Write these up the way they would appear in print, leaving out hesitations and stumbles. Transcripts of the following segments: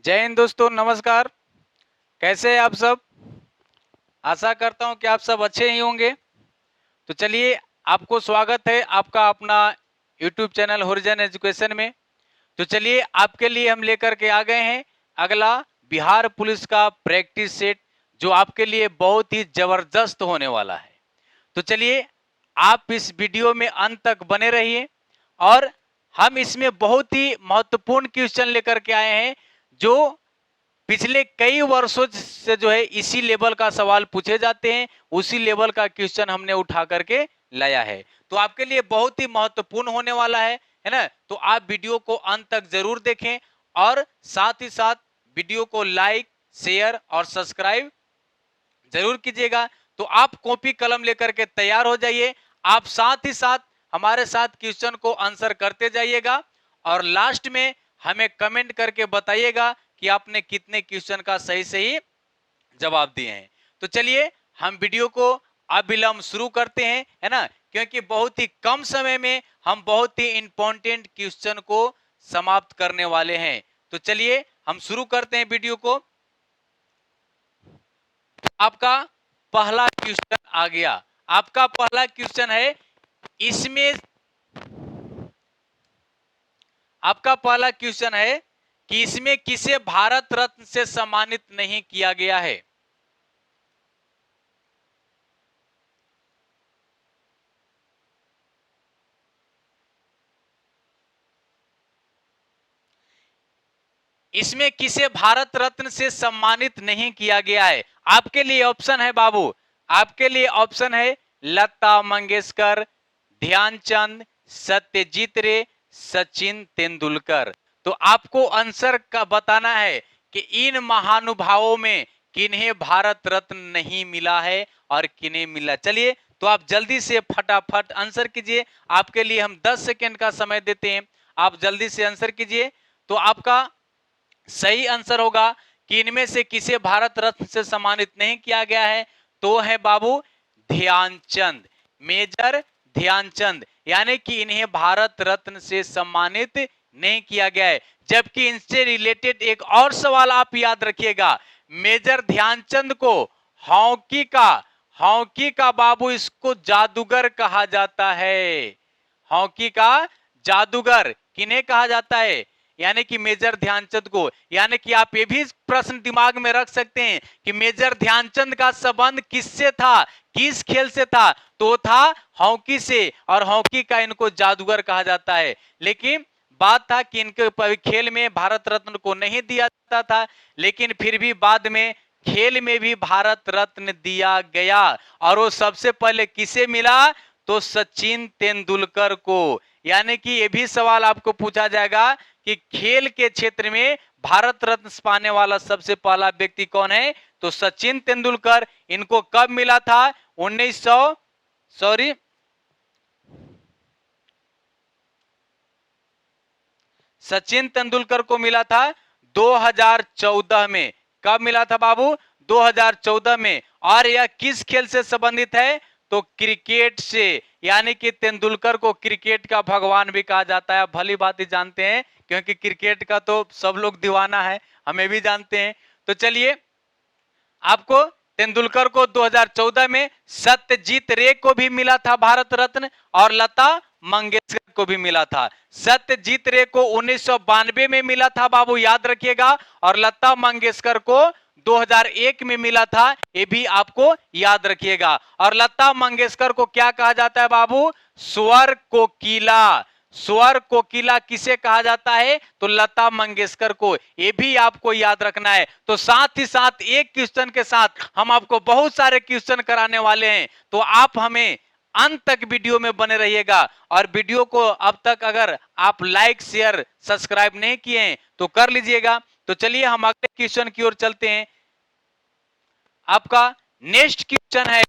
जय हिंद दोस्तों, नमस्कार। कैसे हैं आप सब? आशा करता हूं कि आप सब अच्छे ही होंगे। तो चलिए, आपको स्वागत है आपका अपना यूट्यूब चैनल होरिजन एजुकेशन में। तो चलिए, आपके लिए हम लेकर के आ गए हैं अगला बिहार पुलिस का प्रैक्टिस सेट, जो आपके लिए बहुत ही जबरदस्त होने वाला है। तो चलिए, आप इस वीडियो में अंत तक बने रहिए और हम इसमें बहुत ही महत्वपूर्ण क्वेश्चन लेकर के आए हैं, जो पिछले कई वर्षों से जो है इसी लेवल का सवाल पूछे जाते हैं। उसी लेवल का क्वेश्चन हमने उठा करके लाया है, तो आपके लिए बहुत ही महत्वपूर्ण होने वाला है ना। तो आप वीडियो को अंत तक जरूर देखें और साथ ही साथ वीडियो को लाइक, शेयर और सब्सक्राइब जरूर कीजिएगा। तो आप कॉपी कलम लेकर के तैयार हो जाइए। आप साथ ही साथ हमारे साथ क्वेश्चन को आंसर करते जाइएगा और लास्ट में हमें कमेंट करके बताइएगा कि आपने कितने क्वेश्चन का सही सही जवाब दिए हैं। तो चलिए, हम वीडियो को अविलंब शुरू करते हैं, है ना, क्योंकि बहुत ही कम समय में हम बहुत ही इंपॉर्टेंट क्वेश्चन को समाप्त करने वाले हैं। तो चलिए, हम शुरू करते हैं वीडियो को। आपका पहला क्वेश्चन आ गया। आपका पहला क्वेश्चन है, इसमें आपका पहला क्वेश्चन है कि इसमें किसे भारत रत्न से सम्मानित नहीं किया गया है। इसमें किसे भारत रत्न से सम्मानित नहीं किया गया है। आपके लिए ऑप्शन है बाबू, आपके लिए ऑप्शन है लता मंगेशकर, ध्यानचंद, सत्यजीत रे, सचिन तेंदुलकर। तो आपको आंसर का बताना है कि इन महानुभावों में किन्हें भारत रत्न नहीं मिला है और किन्हें मिला। चलिए, तो आप जल्दी से फटाफट आंसर कीजिए। आपके लिए हम 10 सेकेंड का समय देते हैं, आप जल्दी से आंसर कीजिए। तो आपका सही आंसर होगा कि इनमें से किसे भारत रत्न से सम्मानित नहीं किया गया है, तो है बाबू ध्यानचंद, मेजर ध्यानचंद, यानी कि इन्हें भारत रत्न से सम्मानित नहीं किया गया है। जबकि इनसे रिलेटेड एक और सवाल आप याद रखिएगा, मेजर ध्यानचंद को हॉकी का बाबू इसको जादूगर कहा जाता है। हॉकी का जादूगर किन्हें कहा जाता है, यानी कि मेजर ध्यानचंद को। यानी कि आप ये भी प्रश्न दिमाग में रख सकते हैं कि मेजर ध्यानचंद का संबंध किससे था, किस खेल से था, तो था हॉकी से, और हॉकी का इनको जादूगर कहा जाता है। लेकिन बात था कि इनके खेल में भारत रत्न को नहीं दिया जाता था, लेकिन फिर भी बाद में खेल में भी भारत रत्न दिया गया। और वो सबसे पहले किसे मिला, तो सचिन तेंदुलकर को। यानी कि ये भी सवाल आपको पूछा जाएगा कि खेल के क्षेत्र में भारत रत्न पाने वाला सबसे पहला व्यक्ति कौन है, तो सचिन तेंदुलकर। इनको कब मिला था, 1900 सॉरी सचिन तेंदुलकर को मिला था 2014 में। कब मिला था बाबू, 2014 में। और यह किस खेल से संबंधित है, तो क्रिकेट से। यानी कि तेंदुलकर को क्रिकेट का भगवान भी कहा जाता है। भली भांति जानते हैं, क्योंकि क्रिकेट का तो सब लोग दीवाना है, हमें भी जानते हैं। तो चलिए, आपको तेंदुलकर को 2014 में, सत्यजीत रे को भी मिला था भारत रत्न, और लता मंगेशकर को भी मिला था। सत्यजीत रे को 1992 में मिला था बाबू, याद रखिएगा, और लता मंगेशकर को 2001 में मिला था, ये भी आपको याद रखिएगा। और लता मंगेशकर को क्या कहा जाता है बाबू, स्वर कोकिला। स्वर कोकिला किसे कहा जाता है, तो लता मंगेशकर को। यह भी आपको याद रखना है। तो साथ ही साथ एक क्वेश्चन के साथ हम आपको बहुत सारे क्वेश्चन कराने वाले हैं, तो आप हमें अंत तक वीडियो में बने रहिएगा। और वीडियो को अब तक अगर आप लाइक, शेयर, सब्सक्राइब नहीं किए हैं तो कर लीजिएगा। तो चलिए, हम अगले क्वेश्चन की ओर चलते हैं। आपका नेक्स्ट क्वेश्चन है,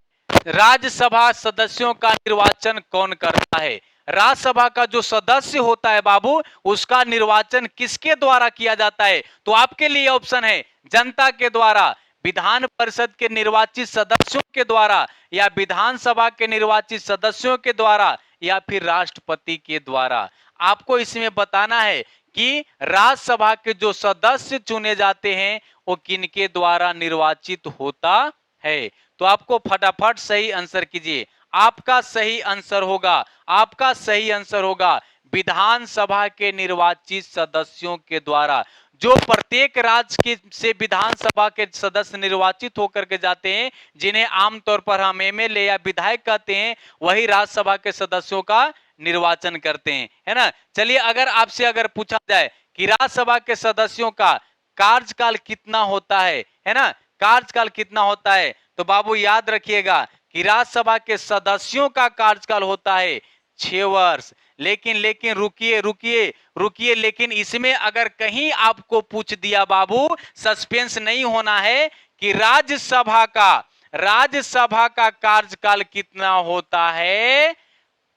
राज्यसभा सदस्यों का निर्वाचन कौन करता है। राज्यसभा का जो सदस्य होता है बाबू, उसका निर्वाचन किसके द्वारा किया जाता है, तो आपके लिए ऑप्शन है जनता के द्वारा, विधान परिषद के निर्वाचित सदस्यों के द्वारा, या विधानसभा के निर्वाचित सदस्यों के द्वारा, या फिर राष्ट्रपति के द्वारा। आपको इसमें बताना है कि राज्यसभा के जो सदस्य चुने जाते हैं वो किनके द्वारा निर्वाचित होता है। तो आपको फटाफट सही आंसर कीजिए। आपका सही आंसर होगा, आपका सही आंसर होगा विधानसभा के निर्वाचित सदस्यों के द्वारा। जो प्रत्येक राज्य के से विधानसभा के सदस्य निर्वाचित होकर के जाते हैं, जिन्हें आमतौर पर हम एमएलए या विधायक कहते हैं, वही राज्यसभा के सदस्यों का निर्वाचन करते हैं, है ना। चलिए, अगर आपसे अगर पूछा जाए कि राज्यसभा के सदस्यों का कार्यकाल कितना होता है ना, कार्यकाल कितना होता है, तो बाबू याद रखिएगा कि राज्यसभा के सदस्यों का कार्यकाल होता है 6 वर्ष। लेकिन रुकिए रुकिए रुकिए, लेकिन इसमें अगर कहीं आपको पूछ दिया बाबू, सस्पेंस नहीं होना है कि राज्यसभा का कार्यकाल कितना होता है,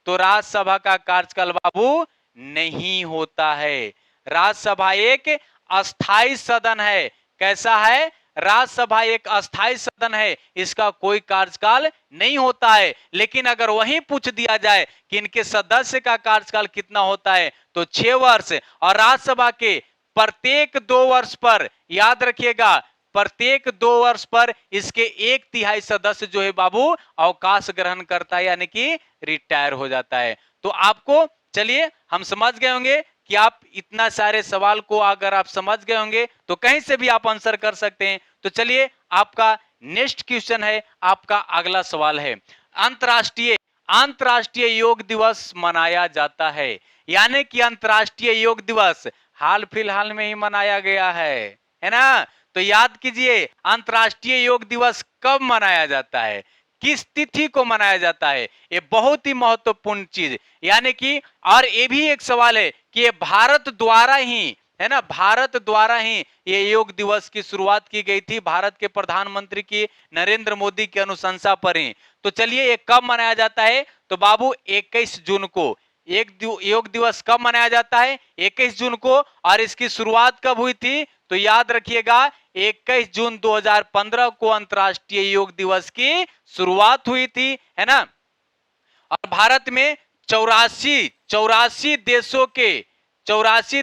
तो राज्यसभा का कार्यकाल बाबू नहीं होता है। राज्यसभा एक अस्थाई सदन है। कैसा है? राज्यसभा एक अस्थाई सदन है, इसका कोई कार्यकाल नहीं होता है। लेकिन अगर वहीं पूछ दिया जाए कि इनके सदस्य का कार्यकाल कितना होता है, तो 6 वर्ष। और राज्यसभा के प्रत्येक 2 वर्ष पर, याद रखिएगा, प्रत्येक 2 वर्ष पर इसके 1/3 सदस्य जो है बाबू अवकाश ग्रहण करता है, यानी कि रिटायर हो जाता है। तो आपको, चलिए, हम समझ गए होंगे कि आप इतना सारे सवाल को अगर आप समझ गए होंगे तो कहीं से भी आप आंसर कर सकते हैं। तो चलिए, आपका नेक्स्ट क्वेश्चन है, आपका अगला सवाल है, अंतरराष्ट्रीय अंतरराष्ट्रीय योग दिवस मनाया जाता है, यानी कि अंतरराष्ट्रीय योग दिवस हाल फिलहाल में ही मनाया गया है ना। तो याद कीजिए, अंतरराष्ट्रीय योग दिवस कब मनाया जाता है, किस तिथि को मनाया जाता है, ये बहुत ही महत्वपूर्ण चीज, यानी कि, और ये भी एक सवाल है कि ये भारत द्वारा ही, है ना, भारत द्वारा ही ये योग दिवस की शुरुआत की गई थी, भारत के प्रधानमंत्री की नरेंद्र मोदी की अनुशंसा पर ही। तो चलिए, ये कब मनाया जाता है, तो बाबू 21 जून को योग दिवस कब मनाया जाता है, 21 जून को। और इसकी शुरुआत कब हुई थी, तो याद रखिएगा 21 जून 2015 को अंतरराष्ट्रीय योग दिवस की शुरुआत हुई थी, है ना। और भारत में 84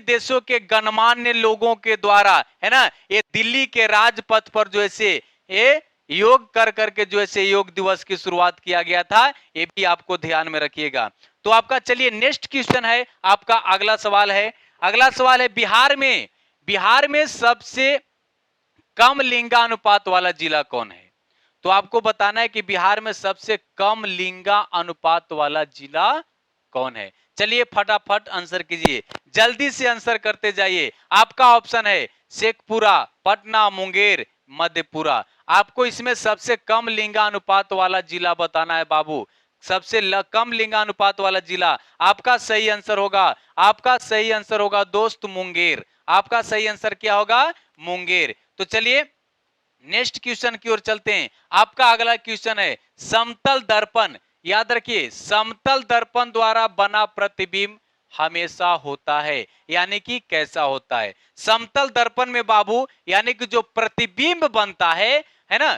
देशों के गणमान्य लोगों के द्वारा, है ना, ये दिल्ली के राजपथ पर जो है ये योग कर करके जो है योग दिवस की शुरुआत किया गया था, ये भी आपको ध्यान में रखिएगा। तो आपका, चलिए, नेक्स्ट क्वेश्चन है, आपका अगला सवाल है, बिहार में सबसे कम लिंगानुपात वाला जिला कौन है। तो आपको बताना है कि बिहार में सबसे कम लिंगानुपात वाला जिला कौन है। चलिए, फटाफट आंसर कीजिए, जल्दी से आंसर करते जाइए। आपका ऑप्शन है शेखपुरा, पटना, मुंगेर, मधेपुरा। आपको इसमें सबसे कम लिंगानुपात वाला जिला बताना है बाबू, सबसे कम लिंगानुपात वाला जिला। आपका सही आंसर होगा दोस्त मुंगेर। आपका सही आंसर क्या होगा? मुंगेर। तो चलिए, नेक्स्ट क्वेश्चन की ओर चलते हैं। आपका अगला क्वेश्चन है, समतल दर्पण। याद रखिए, समतल दर्पण द्वारा बना प्रतिबिंब हमेशा होता है, यानी कि कैसा होता है। समतल दर्पण में बाबू, यानी कि जो प्रतिबिंब बनता है ना,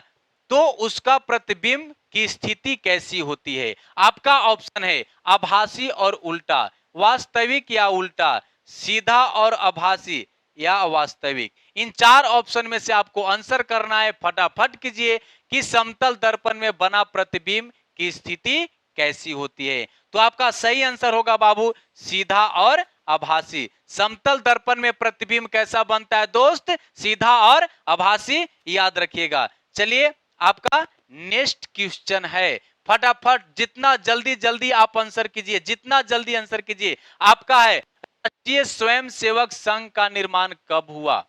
तो उसका प्रतिबिंब की स्थिति कैसी होती है। आपका ऑप्शन है आभासी और उल्टा, वास्तविक या उल्टा, सीधा और आभासी या वास्तविक। इन 4 ऑप्शन में से आपको आंसर करना है, फटाफट कीजिए, कि समतल दर्पण में बना प्रतिबिंब की स्थिति कैसी होती है। तो आपका सही आंसर होगा बाबू सीधा और आभासी। समतल दर्पण में प्रतिबिंब कैसा बनता है दोस्त? सीधा और आभासी, याद रखिएगा। चलिए, आपका नेक्स्ट क्वेश्चन है, फटाफट जितना जल्दी जल्दी आप आंसर कीजिए, जितना जल्दी आंसर कीजिए। आपका है, राष्ट्रीय स्वयंसेवक संघ का निर्माण कब हुआ?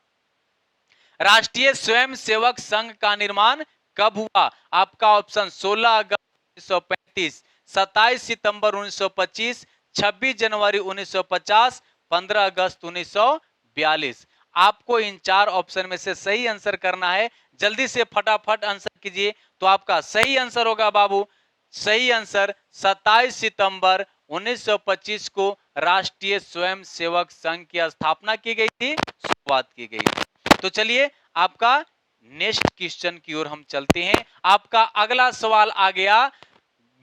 राष्ट्रीय स्वयंसेवक संघ का निर्माण कब हुआ? आपका ऑप्शन 16 अगस्त 1935, 27 सितंबर 1925, 26 जनवरी 1950, 15 अगस्त 1942। आपको इन 4 ऑप्शन में से सही आंसर करना है, जल्दी से फटाफट आंसर कीजिए। तो आपका सही आंसर होगा बाबू, सही आंसर 27 सितंबर 1925 को राष्ट्रीय स्वयंसेवक संघ की स्थापना की गई थी, शुरुआत की गई थी। तो चलिए, आपका नेक्स्ट क्वेश्चन की ओर हम चलते हैं। आपका अगला सवाल आ गया,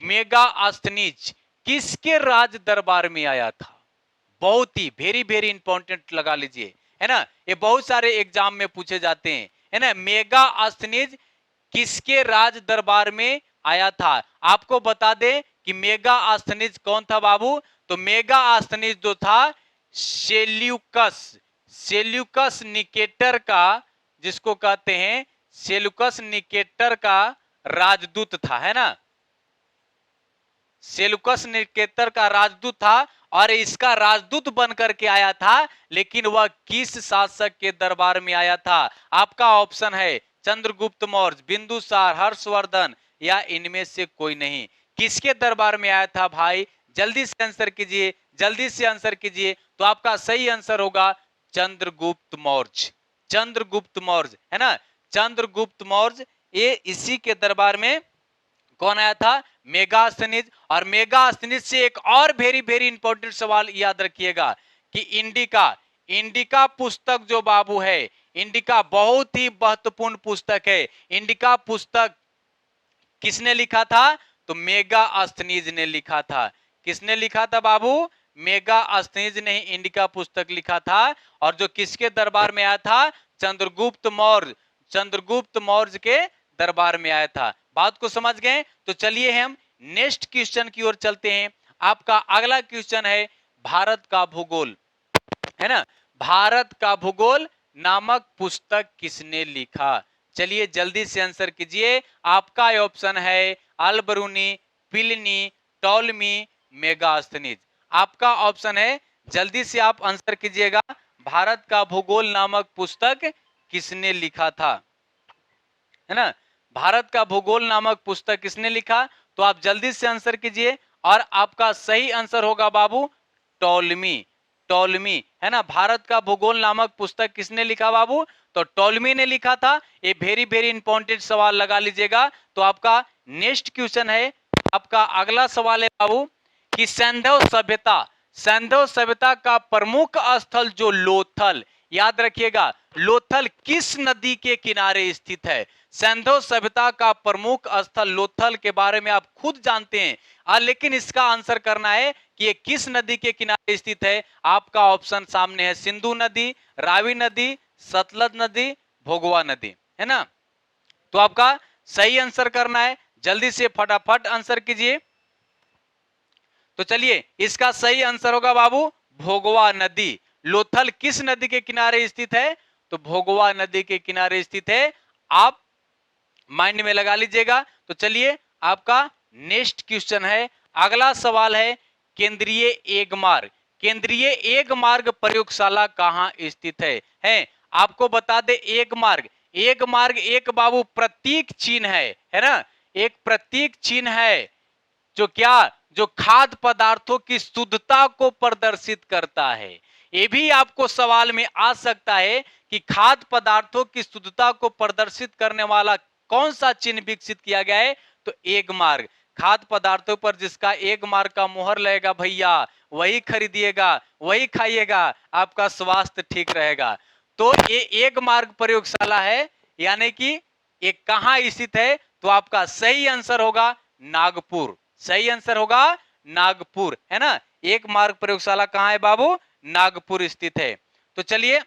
मेगास्थनीज किसके राज दरबार में आया था? बहुत ही वेरी वेरी इंपॉर्टेंट लगा लीजिए, है ना, ये बहुत सारे एग्जाम में पूछे जाते हैं, है ना। मेगास्थनीज किसके राज दरबार में आया था? आपको बता दें कि मेगास्थनीज कौन था बाबू? तो मेगास्थनीज जो था सेल्यूकस, सेल्यूकस निकेटर का, जिसको कहते हैं सेल्यूकस निकेटर का राजदूत था, है ना। सेल्यूकस निकेटर का राजदूत था और इसका राजदूत बनकर के आया था, लेकिन वह किस शासक के दरबार में आया था? आपका ऑप्शन है चंद्रगुप्त मौर्य, बिंदुसार, हर्षवर्धन या इनमें से कोई नहीं। किसके दरबार में आया था भाई? जल्दी से आंसर कीजिए, जल्दी से आंसर कीजिए। तो आपका सही आंसर होगा चंद्रगुप्त मौर्य, चंद्रगुप्त मौर्य, है ना। चंद्रगुप्त मौर्य, ये इसी के दरबार में कौन आया था? मेगास्थनीज। और मेगास्थनीज से एक और वेरी वेरी इंपॉर्टेंट सवाल याद रखिएगा कि इंडिका, इंडिका पुस्तक जो बाबू है, इंडिका बहुत ही महत्वपूर्ण पुस्तक है। इंडिका पुस्तक किसने लिखा था? तो मेगास्थनीज ने लिखा था। किसने लिखा था बाबू? मेगास्थनीज ने इंडिका पुस्तक लिखा था। और जो किसके दरबार में आया था? चंद्रगुप्त मौर्य, चंद्रगुप्त मौर्य के दरबार में आया था। बात को समझ गए? तो चलिए हम नेक्स्ट क्वेश्चन की ओर चलते हैं। आपका अगला क्वेश्चन है भारत का भूगोल, है ना। भारत का भूगोल नामक पुस्तक किसने लिखा? चलिए जल्दी से आंसर कीजिए। आपका ऑप्शन है अल-बरूनी, प्लिनी, टॉलमी, मेगास्थनीज। आपका ऑप्शन है, जल्दी से आप आंसर कीजिएगा। भारत का भूगोल नामक पुस्तक किसने लिखा था, है ना। भारत का भूगोल नामक पुस्तक किसने लिखा? तो आप जल्दी से आंसर कीजिए। और आपका सही आंसर होगा बाबू टॉलमी, टॉलमी, है ना। भारत का भूगोल नामक पुस्तक किसने लिखा बाबू? तो टॉलमी ने लिखा था। ये वेरी वेरी इंपॉर्टेंट सवाल लगा लीजिएगा। तो आपका नेक्स्ट क्वेश्चन है, आपका अगला सवाल है बाबू कि सैंधव सभ्यता, सैंधव सभ्यता का प्रमुख स्थल जो लोथल, याद रखिएगा, लोथल किस नदी के किनारे स्थित है? सैंधव सभ्यता का प्रमुख स्थल लोथल के बारे में आप खुद जानते हैं, लेकिन इसका आंसर करना है कि ये किस नदी के किनारे स्थित है। आपका ऑप्शन सामने है, सिंधु नदी, रावी नदी, सतलज नदी, भोगवा नदी, है ना। तो आपका सही आंसर करना है, जल्दी से फटाफट आंसर कीजिए। तो चलिए इसका सही आंसर होगा बाबू भोगवा नदी। लोथल किस नदी के किनारे स्थित है? तो भोगवा नदी के किनारे स्थित है। आप माइंड में लगा लीजिएगा। तो चलिए आपका नेक्स्ट क्वेश्चन है, अगला सवाल है केंद्रीय एग मार्ग, केंद्रीय एग मार्ग प्रयोगशाला कहां स्थित है? आपको बता दे एग मार्ग, एग मार्ग एक बाबू प्रतीक चिन्ह है ना, एक प्रतीक चिन्ह है जो क्या, जो खाद्य पदार्थों की शुद्धता को प्रदर्शित करता है। ये भी आपको सवाल में आ सकता है कि खाद्य पदार्थों की शुद्धता को प्रदर्शित करने वाला कौन सा चिन्ह विकसित किया गया है? तो एग मार्ग। खाद्य पदार्थों पर जिसका एग मार्ग का मुहर लगेगा भैया, वही खरीदिएगा, वही खाइएगा, आपका स्वास्थ्य ठीक रहेगा। तो ये एग मार्ग प्रयोगशाला है, यानी कि ये कहां स्थित है? तो आपका सही आंसर होगा नागपुर, सही आंसर होगा नागपुर, है ना। एक मार्ग प्रयोगशाला कहां है बाबू? नागपुर स्थित है। तो चलिए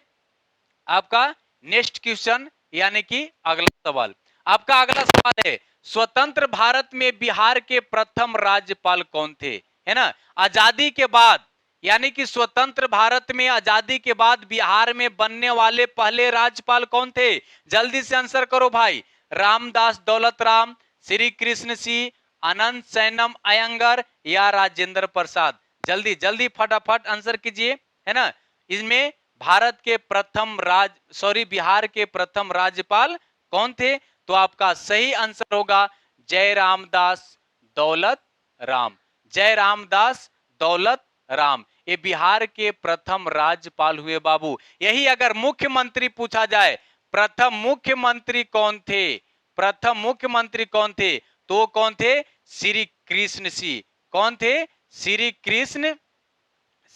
आपका नेक्स्ट क्वेश्चन, यानी कि अगला सवाल, आपका अगला सवाल है स्वतंत्र भारत में बिहार के प्रथम राज्यपाल कौन थे? है ना। आजादी के बाद, यानी कि स्वतंत्र भारत में आजादी के बाद बिहार में बनने वाले पहले राज्यपाल कौन थे? जल्दी से आंसर करो भाई। रामदास दौलत राम, श्री कृष्ण सिंह, अनंत सैनम अयंगर या राजेंद्र प्रसाद? जल्दी जल्दी फटाफट आंसर कीजिए, है ना। इसमें भारत के प्रथम बिहार के प्रथम राज्यपाल कौन थे? तो आपका सही आंसर होगा जय रामदास दौलत राम, जय रामदास दौलत राम। ये बिहार के प्रथम राज्यपाल हुए बाबू। यही अगर मुख्यमंत्री पूछा जाए, प्रथम मुख्यमंत्री कौन थे, प्रथम मुख्यमंत्री कौन थे? तो कौन थे? श्री कृष्ण सिंह। कौन थे? श्री कृष्ण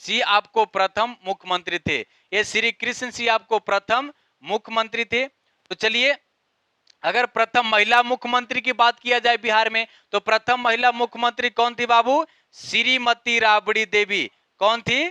सिंह आपको प्रथम मुख्यमंत्री थे। ये श्री कृष्ण सिंह आपको प्रथम मुख्यमंत्री थे। तो चलिए अगर प्रथम महिला मुख्यमंत्री की बात किया जाए बिहार में, तो प्रथम महिला मुख्यमंत्री कौन थी बाबू? श्रीमती राबड़ी देवी। कौन थी?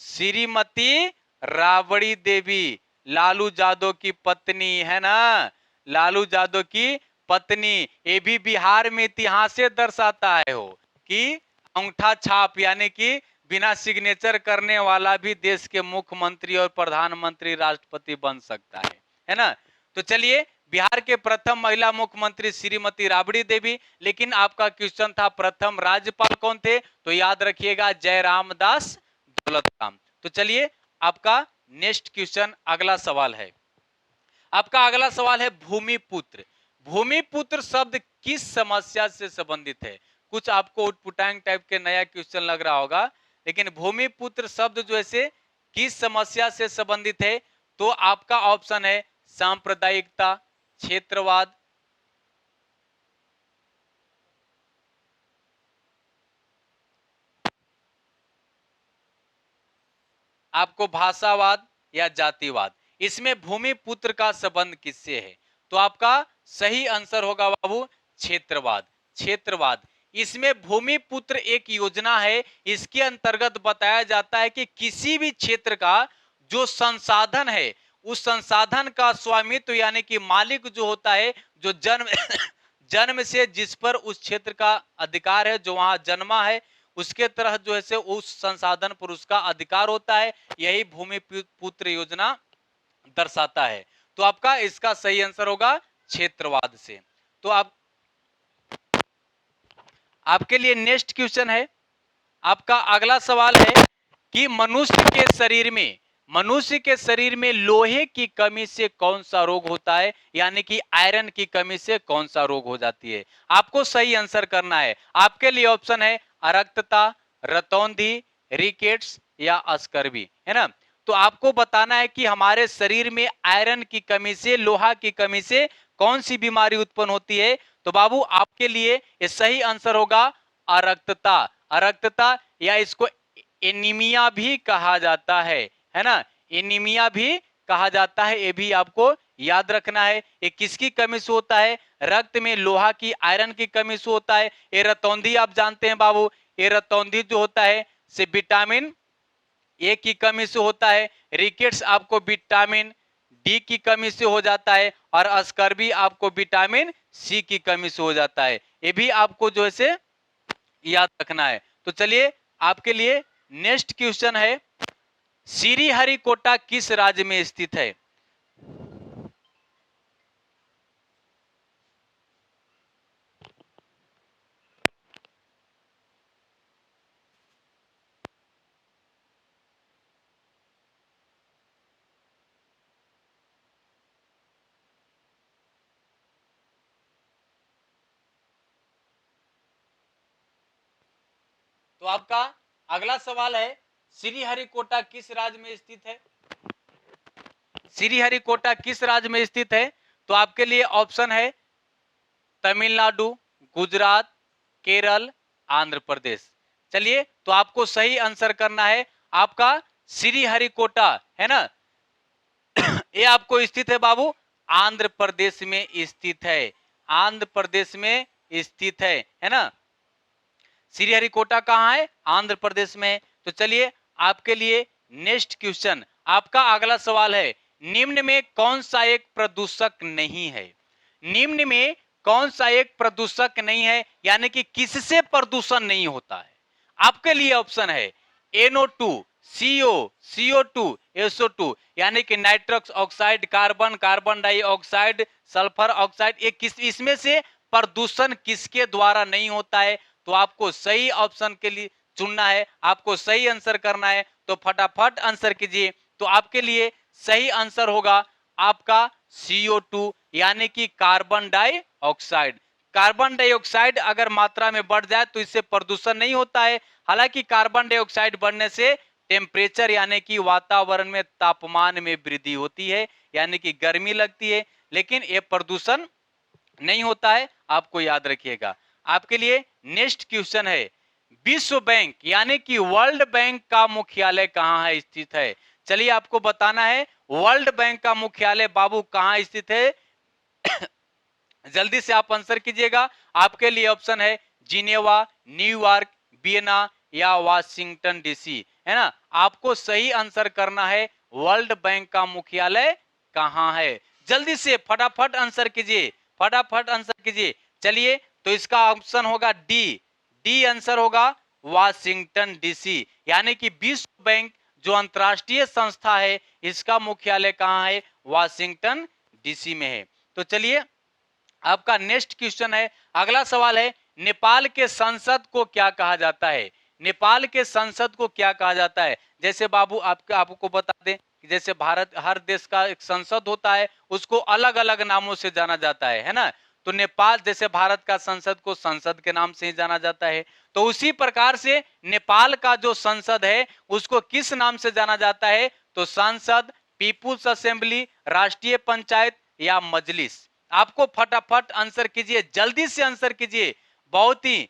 श्रीमती राबड़ी देवी, लालू यादव की पत्नी है ना, लालू यादव की पत्नी। ये भी बिहार में इतिहास से दर्शाता है हो कि अंगूठा छाप यानी कि बिना सिग्नेचर करने वाला भी देश के मुख्यमंत्री और प्रधानमंत्री राष्ट्रपति बन सकता है ना। तो चलिए, बिहार के प्रथम महिला मुख्यमंत्री श्रीमती राबड़ी देवी। लेकिन आपका क्वेश्चन था प्रथम राज्यपाल कौन थे, तो याद रखिएगा जयराम दास दौलतराम। तो चलिए, आपका नेक्स्ट क्वेश्चन अगला सवाल है। आपका अगला सवाल है भूमिपुत्र। भूमिपुत्र शब्द किस समस्या से संबंधित है? कुछ आपको उटपुटांग टाइप के नया क्वेश्चन लग रहा होगा, लेकिन भूमिपुत्र शब्द जो है किस समस्या से संबंधित है? तो आपका ऑप्शन है सांप्रदायिकता, क्षेत्रवाद, आपको भाषावाद या जातिवाद। इसमें भूमिपुत्र का संबंध किससे है? तो आपका सही आंसर होगा बाबू क्षेत्रवाद। क्षेत्रवाद। इसमें भूमिपुत्र एक योजना है, इसके अंतर्गत बताया जाता है कि किसी भी क्षेत्र का जो संसाधन है, उस संसाधन का स्वामित्व यानी कि मालिक जो होता है, जो जन्म जन्म से जिस पर उस क्षेत्र का अधिकार है, जो वहां जन्मा है, उसके तरह जो है से उस संसाधन पर उसका अधिकार होता है। यही भूमिपुत्र योजना दर्शाता है। तो आपका इसका सही आंसर होगा क्षेत्रवाद से। तो आपके लिए नेक्स्ट क्वेश्चन है। आपका अगला सवाल है कि मनुष्य के शरीर में लोहे की कमी से कौन सा रोग होता है, यानी कि आयरन की कमी से कौन सा रोग हो जाती है? आपको सही आंसर करना है। आपके लिए ऑप्शन है अरक्तता, रतौंधी, रिकेट्स या स्कर्वी, है ना। तो आपको बताना है कि हमारे शरीर में आयरन की कमी से, लोहा की कमी से कौन सी बीमारी उत्पन्न होती है? तो बाबू आपके लिए ये सही आंसर होगा अरक्तता। अरक्तता या इसको एनीमिया भी कहा जाता है ना। एनीमिया भी कहा जाता है, ये भी आपको याद रखना है। ये किसकी कमी से होता है? रक्त में लोहा की, आयरन की कमी से होता है। ये रतौंधी आप जानते हैं बाबू, ये रतौंधी जो होता है से विटामिन ए की कमी से होता है। रिकेट्स आपको विटामिन डी की कमी से हो जाता है, और स्कर्वी आपको विटामिन सी की कमी से हो जाता है। ये भी आपको जो है से याद रखना है। तो चलिए, आपके लिए नेक्स्ट क्वेश्चन है श्रीहरिकोटा किस राज्य में स्थित है? तो आपका अगला सवाल है श्रीहरिकोटा किस राज्य में स्थित है? श्रीहरिकोटा किस राज्य में स्थित है? तो आपके लिए ऑप्शन है तमिलनाडु, गुजरात, केरल, आंध्र प्रदेश। चलिए, तो आपको सही आंसर करना है। आपका श्रीहरिकोटा है ना, ये आपको स्थित है बाबू आंध्र प्रदेश में स्थित है। आंध्र प्रदेश में स्थित है ना। श्रीहरिकोटा कहाँ है? आंध्र प्रदेश में। तो चलिए, आपके लिए नेक्स्ट क्वेश्चन। आपका अगला सवाल है निम्न में कौन सा एक प्रदूषक नहीं है? निम्न में कौन सा एक प्रदूषक नहीं है, यानी कि किससे प्रदूषण नहीं होता है? आपके लिए ऑप्शन है NO2, CO, CO2, SO2, यानी कि nitrous oxide, carbon, carbon dioxide, sulphur oxide. ये किस इसमें से प्रदूषण किसके द्वारा नहीं होता है? तो आपको सही ऑप्शन के लिए चुनना है, आपको सही आंसर करना है। तो फटाफट आंसर कीजिए। तो आपके लिए सही आंसर होगा आपका CO2, यानी कि कार्बन डाइऑक्साइड। कार्बन डाइऑक्साइड अगर मात्रा में बढ़ जाए तो इससे प्रदूषण नहीं होता है। हालांकि कार्बन डाइऑक्साइड बढ़ने से टेम्परेचर यानी कि वातावरण में तापमान में वृद्धि होती है, यानी कि गर्मी लगती है, लेकिन यह प्रदूषण नहीं होता है। आपको याद रखिएगा। आपके लिए नेक्स्ट क्वेश्चन है विश्व बैंक यानी कि वर्ल्ड बैंक का मुख्यालय कहां है स्थित है? चलिए, आपको बताना है वर्ल्ड बैंक का मुख्यालय बाबू कहां स्थित है। जल्दी से आप आंसर कीजिएगा। आपके लिए ऑप्शन है जिनेवा, न्यूयॉर्क, वियना या वाशिंगटन डीसी। है ना। आपको सही आंसर करना है वर्ल्ड बैंक का मुख्यालय कहां है। जल्दी से फटाफट आंसर कीजिए, फटाफट आंसर कीजिए। चलिए, तो इसका ऑप्शन होगा डी, डी आंसर होगा वाशिंगटन डीसी, यानी कि विश्व बैंक जो अंतरराष्ट्रीय संस्था है इसका मुख्यालय कहां है, वाशिंगटन डीसी में है। तो चलिए, आपका नेक्स्ट क्वेश्चन है, अगला सवाल है, नेपाल के संसद को क्या कहा जाता है। नेपाल के संसद को क्या कहा जाता है। जैसे बाबू आपको बता दें कि जैसे भारत, हर देश का एक संसद होता है, उसको अलग अलग नामों से जाना जाता है ना। तो नेपाल, जैसे भारत का संसद को संसद के नाम से ही जाना जाता है, तो उसी प्रकार से नेपाल का जो संसद है उसको किस नाम से जाना जाता है, तो संसद, पीपुल्स असेंबली, राष्ट्रीय पंचायत या मजलिस। आपको फटाफट आंसर कीजिए, जल्दी से आंसर कीजिए, बहुत ही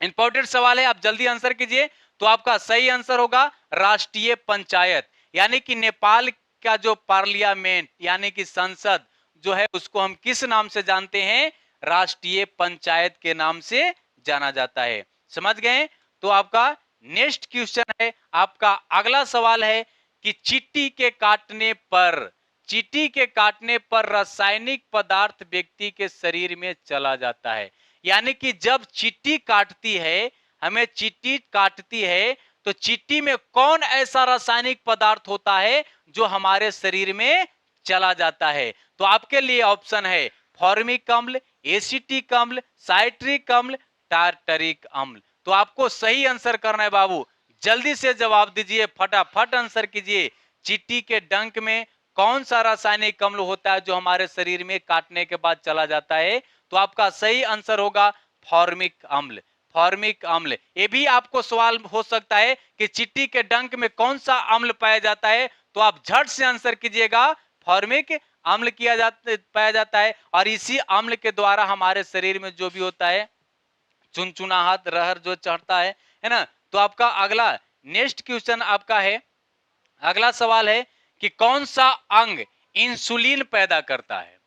इंपॉर्टेंट सवाल है, आप जल्दी आंसर कीजिए। तो आपका सही आंसर होगा राष्ट्रीय पंचायत, यानी कि नेपाल का जो पार्लियामेंट यानी कि संसद जो है उसको हम किस नाम से जानते हैं, राष्ट्रीय पंचायत के नाम से जाना जाता है। समझ गए। तो आपका नेक्स्ट क्वेश्चन है, आपका अगला सवाल है कि चींटी के काटने पर, चींटी के काटने पर रासायनिक पदार्थ व्यक्ति के शरीर में चला जाता है। यानी कि जब चींटी काटती है, हमें चींटी काटती है, तो चींटी में कौन ऐसा रासायनिक पदार्थ होता है जो हमारे शरीर में चला जाता है। तो आपके लिए ऑप्शन है फॉर्मिक अम्ल, एसिटिक अम्ल, साइट्रिक अम्ल, टार्टरिक अम्ल। तो आपको सही आंसर करना है बाबू, जल्दी से जवाब दीजिए, फटाफट आंसर कीजिए। चींटी के डंक में कौन सा रासायनिक अम्ल होता है जो हमारे शरीर में काटने के बाद चला जाता है। तो आपका सही आंसर होगा फॉर्मिक अम्ल, फॉर्मिक अम्ल। ये भी आपको सवाल हो सकता है कि चींटी के डंक में कौन सा अम्ल पाया जाता है, तो आप झट से आंसर कीजिएगा, फॉर्मिक अम्ल पाया जाता है। और इसी अम्ल के द्वारा हमारे शरीर में जो भी होता है, चुनचुनाहट, रहर जो चढ़ता है ना। तो आपका अगला नेक्स्ट क्वेश्चन आपका है, अगला सवाल है कि कौन सा अंग इंसुलिन पैदा करता है,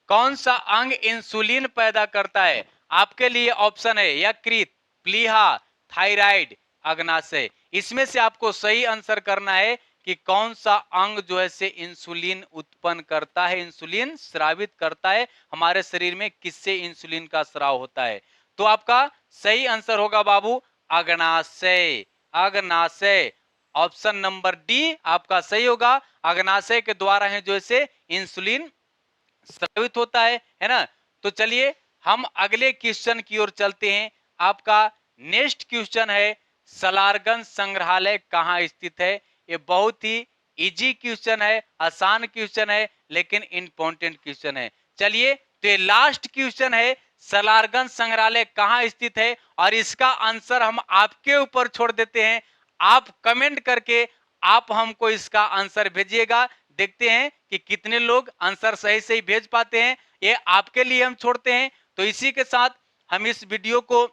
कौन सा अंग इंसुलिन पैदा करता है। आपके लिए ऑप्शन है यकृत, प्लीहा, थायराइड, अग्नाशय। इसमें से आपको सही आंसर करना है कि कौन सा अंग जो है से इंसुलिन उत्पन्न करता है, इंसुलिन स्रावित करता है हमारे शरीर में, किससे इंसुलिन का स्राव होता है। तो आपका सही आंसर होगा बाबू अग्नाशय, अग्नाशय। ऑप्शन नंबर डी आपका सही होगा, अग्नाशय के द्वारा है जो है इंसुलिन स्रावित होता है ना। तो चलिए, हम अगले क्वेश्चन की ओर चलते हैं। आपका नेक्स्ट क्वेश्चन है, सलारगंज संग्रहालय कहाँ स्थित है। ये बहुत ही इजी क्वेश्चन है, आसान क्वेश्चन है, लेकिन इंपॉर्टेंट क्वेश्चन है। चलिए, तो ये लास्ट क्वेश्चन है, सलारगंज संग्रहालय कहाँ स्थित है, और इसका आंसर हम आपके ऊपर छोड़ देते हैं। आप कमेंट करके आप हमको इसका आंसर भेजिएगा, देखते हैं कि कितने लोग आंसर सही सही भेज पाते हैं, ये आपके लिए हम छोड़ते हैं। तो इसी के साथ हम इस वीडियो को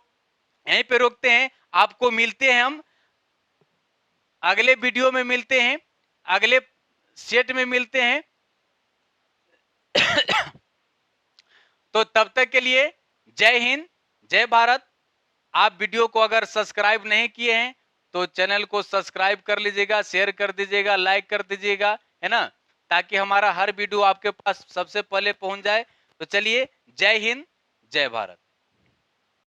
यहीं पे रोकते हैं। आपको मिलते हैं हम अगले वीडियो में, मिलते हैं अगले सेट में, मिलते हैं। तो तब तक के लिए जय हिंद, जय भारत। आप वीडियो को अगर सब्सक्राइब नहीं किए हैं तो चैनल को सब्सक्राइब कर लीजिएगा, शेयर कर दीजिएगा, लाइक कर दीजिएगा, है ना, ताकि हमारा हर वीडियो आपके पास सबसे पहले पहुंच जाए। तो चलिए, जय हिंद, जय भारत।